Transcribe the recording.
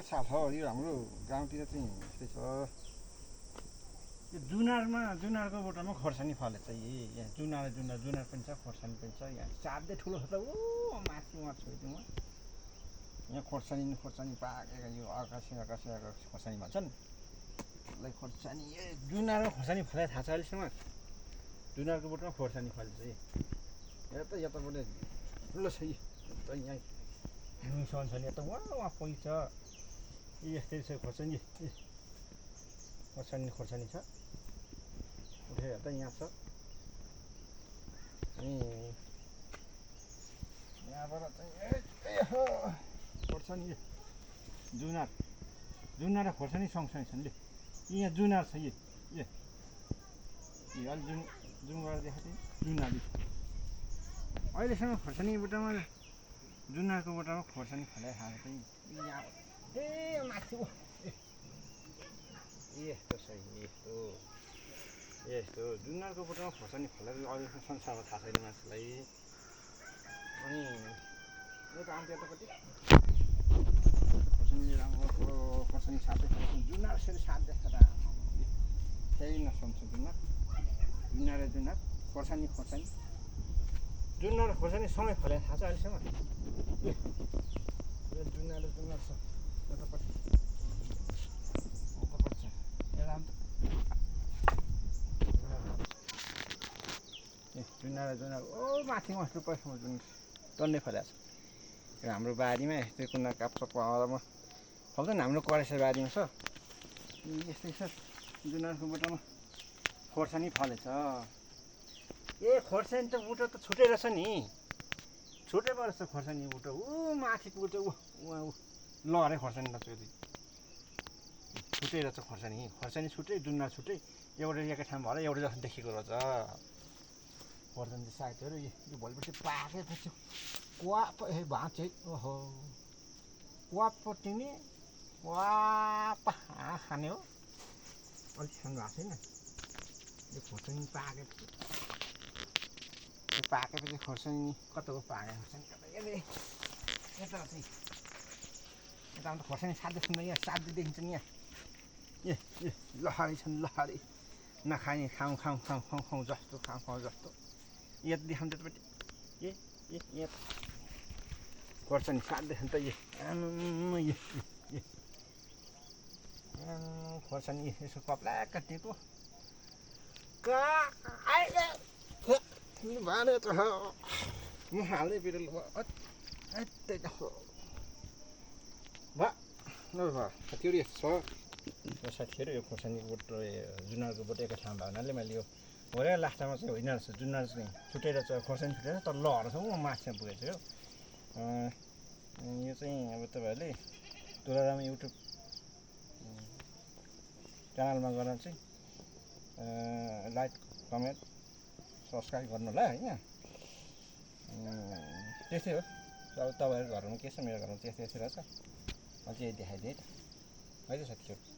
छ यो हाम्रो गाउँतिर चाहिँ यस्तै छ। यो जुनारको बोटामा खोर्सानी फलेछ यहाँ जुनार पनि छ खोर्सानी पनि छ यहाँ साध्यै ठुलो छ त ऊ माथि म छोइदिउँ यहाँ खोर्सानी पाकेको यो आकाशे खोर्सानी भन्छन् यसलाई खोर्सानी जुनारमा खोर्सानी फले थाहा छ अहिलेसम्म जुनारको बोटमा खोर्सानी फलेछ यताबाट ठुलो छ यहाँ नुसन छ नि यता वहाँ पैसा छ यस्तै छ खोर्सानी छ उठे यता यहाँ छ अनि यहाँबाट चाहिँ खोर्सानी जुनार र खोर्सानी सँगसँगै छन् यहाँ जुनार छ अलि जुम गरेर देखाएको थिएँ जुनार अहिलेसम्म खोर्सानी बोटामा जुनारको बोटामा खोर्सानी फलाइ खाएको चाहिँ माथि यस्तो छ यस्तो जुनारको बोटामा खोर्सानी फलाएको अहिलेसम्म संसारमा थाहा छैन मान्छेलाई अनि यता आमच्यापट्टि खोर्सानी राम्रो खोर्सानी साथै जुनार फेरि साथ देख्छ त केही नसम्छ जुनार खोर्सानी जुनार खोर्सानी सँगै फलाइ थाहा छ अहिलेसम्म जुनार छ यतापट्टि छ यता जुनार ओ माथि मस्तो पैसा जुन टन्नै फलेको छ हाम्रो बारीमा यस्तै कुना काप्चा पाउँदामा फल्दैन हाम्रो करेसो बारीमा छ यस्तै छ जुनारको बोटामा खोर्सानी फलेछ खोर्सानी त बुटो त छुट्टै रहेछ नि छुट्टै परेछ खोर्सानी बुटो ऊ माथि पुग्छ ऊ लहरे खोर्सानी रहेछ छुट्टै रहेछ खोर्सानी छुट्टै जुनार छुट्टै एउटा एकै ठाउँमा भएर एउटा जस्तो देखेको रहेछ खोर्सानी सागहरू यो भोलिपर्सि पाकेपछि क्वाप भाँचे ओहो क्वाप पटिने क्वाप खाने हो अलिक खानु भएको छैन यो खोर्सानी पाकेपछि खोर्सानी कताको पाकेको खोर्सानी कता यता चाहिँ यतामा त खोर्सानी साध्यै सुन्दा यहाँ साध्यै देखिन्छ नि यहाँ लहरी छन् लहरी नखाने खाउँ जस्तो यहाँ देखाउँ त्यतापट्टि यहाँ खोर्सानी साध्दै छ त खोर्सानी यसो कप्ला काटिएको भने त म हाल्दै बिरुल साथीहरू यस्तो छ साथीहरू यो खोर्सानीको बोट जुनारको बोट एकै ठाउँ भएको हुनाले मैले यो भरे लास्टमा चाहिँ होइन रहेछ जुनार चाहिँ छुट्टै रहेछ खोर्सानी छुट्टै रहेछ तर लहर छ ऊ माथिमा पुगेको छ यो चाहिँ अब तपाईँहरूले तुलराम युट्युब च्यानलमा गएर चाहिँ लाइक कमेन्ट सब्सक्राइब गर्नु होला होइन त्यस्तै हो अब तपाईँहरूको घरमा के छ मेरो घरमा त्यस्तै रहेछ अझै देखाइदिएँ है त साथीहरू।